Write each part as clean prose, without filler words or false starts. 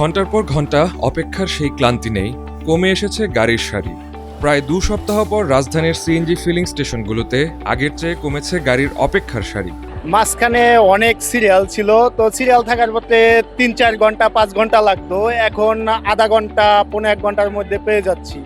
ঘন্টার পর ঘন্টা অপেক্ষার সেই ক্লান্তি নেই, কমে এসেছে গাড়ির সারি। প্রায় 2 সপ্তাহ পর রাজধানীর সিএনজি ফিলিং স্টেশনগুলোতে আগের চেয়ে কমেছে গাড়ির অপেক্ষার সারি। মাঝখানে অনেক সিরিয়াল ছিল, তো সিরিয়াল থাকার পথে 3-4 ঘন্টা 5 ঘন্টা লাগতো, এখন আধা ঘন্টা 1.5 ঘন্টার মধ্যে পেয়ে যাচ্ছি।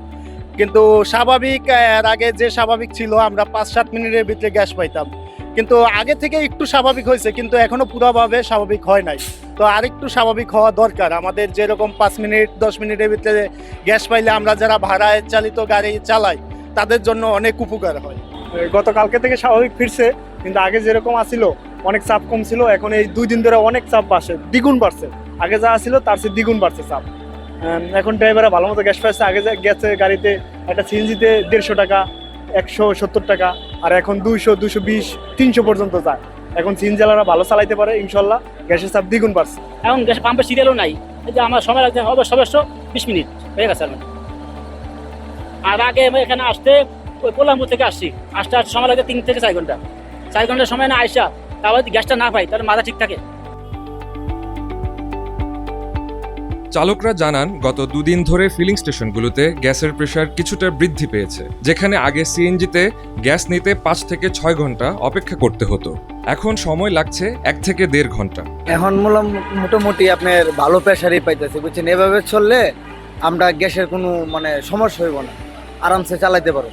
কিন্তু স্বাভাবিক এর আগে যে স্বাভাবিক ছিল আমরা 5-7 মিনিটের ভিতরে গ্যাস পাইতাম, কিন্তু আগে থেকে একটু স্বাভাবিক হয়েছে, কিন্তু এখনো পুরোভাবে স্বাভাবিক হয় নাই। তো আরেকটু স্বাভাবিক হওয়া দরকার। আমাদের যেরকম 5 মিনিট 10 মিনিটের ভিতরে গ্যাস পাইলে আমরা যারা ভাড়ায় চালিত গাড়ি চালাই তাদের জন্য অনেক উপকার হয়। গতকালকে থেকে স্বাভাবিক ফিরছে, কিন্তু আগে যেরকম আসিল অনেক চাপ কম ছিল, এখন এই 2 দিন ধরে অনেক চাপ বাড়ছে, দ্বিগুণ বাড়ছে। আগে যা আসিল তার চেয়ে দ্বিগুণ বাড়ছে চাপ। এখন ড্রাইভাররা ভালো মতো গ্যাস পাচ্ছে। আগে যা গেছে গাড়িতে একটা সিএনজিতে 150 টাকা, 170 টাকা, আর এখন 200, 220, 300 পর্যন্ত যায়। এখন সিএনজিওয়ালারা ভালো চালাইতে পারে, ইনশাল্লাহ গ্যাসের চাপ দ্বিগুণ বাড়ছে। এখন গ্যাস পাম্পের সিরিয়ালও নাই, এই যে আমার সময় লাগতে হবে সর্বোচ্চ 20 মিনিট হয়ে গেছে। আর আগে আমি এখানে আসতে ওই কোলামপুর থেকে আসছি, আসতে সময় লাগে 3 থেকে 4 ঘন্টা। 4 ঘন্টার সময় না আইসা তাহলে যদি গ্যাসটা না পাই তাহলে মাথা ঠিক থাকে। চালকরা জানান, গত 2 দিন ধরে ফিলিং স্টেশনগুলোতে গ্যাসের প্রেসার কিছুটা বৃদ্ধি পেয়েছে। যেখানে আগে সিএনজিতে গ্যাস নিতে 5 থেকে 6 ঘন্টা অপেক্ষা করতে হতো, এখন সময় লাগছে 1 থেকে 1.5 ঘন্টা। এখন মোটামুটি আপনার ভালো প্রেসারই পাইতেছে, বুঝছেন। এভাবে চললে আমরা গ্যাসের কোনো সমস্যা হইব না, আরামসে চালাইতে পারো।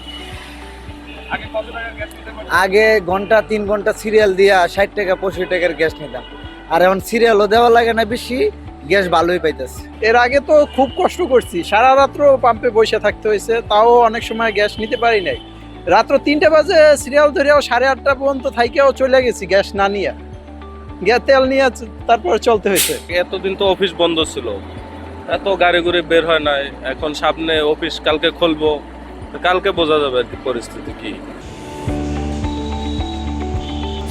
আগে ঘন্টা 3 ঘন্টা সিরিয়াল দিয়া 60 টাকা 65 টাকার গ্যাস নিতাম, আর এখন সিরিয়ালও দেওয়া লাগে না বেশি, গ্যাস ভালোই পাইতেছে। এর আগে তো খুব কষ্ট করছি, সারা রাত্র পাম্পে বসে থাকতে হয়েছে, তাও অনেক সময় গ্যাস নিতে পারি নাই। রাত্র 3টা বাজে সিরিয়াল ধরেও 8:30 পর্যন্ত থাইকেও চলে গেছি গ্যাস না নিয়ে, গ্যাস তেল নিয়ে তারপর চলতে হয়েছে। এতদিন তো অফিস বন্ধ ছিল, এত গাড়ি ঘুরে বের হয় নাই। এখন সামনে অফিস কালকে খুলবো, কালকে বোঝা যাবে আর কি পরিস্থিতি কি।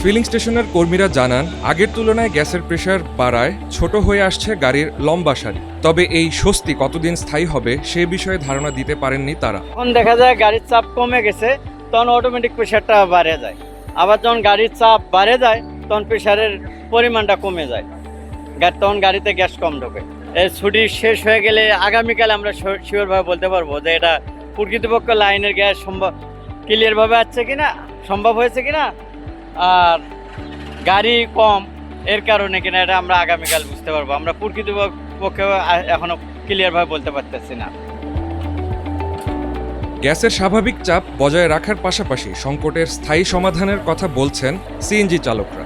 ফিলিং স্টেশনের কর্মীরা জানান, আগের তুলনায় গ্যাসের প্রেসার বাড়ায় ছোট হয়ে আসছে গাড়ির লম্বা সারি। তবে এই স্বস্তি কতদিন স্থায়ী হবে সে বিষয়ে ধারণা দিতে পারেননি তারা। এখন দেখা যায় গাড়ির চাপ কমে গেছে, তখন অটোমেটিক প্রেশারটা বাড়ে যায়। আবার যখন গাড়ির চাপ বাড়ে যায় তখন প্রেশারের পরিমাণটা কমে যায়, তখন গাড়িতে গ্যাস কম ঢোকে। এই ছুটি শেষ হয়ে গেলে আগামীকাল আমরা শিওরভাবে বলতে পারবো যে এটা প্রকৃতপক্ষ লাইনের গ্যাস ক্লিয়ারভাবে আসছে কিনা, সম্ভব হয়েছে কিনা, আর গাড়ি কম এর কারণে কিনা, এটা আমরা আগামীকাল বুঝতে পারবো। আমরা প্রকৃতপক্ষে এখনো ক্লিয়ারভাবে বলতে পারতেছি না। গ্যাসের স্বাভাবিক চাপ বজায় রাখার পাশাপাশি সংকটের স্থায়ী সমাধানের কথা বলছেন সিএনজি চালকরা।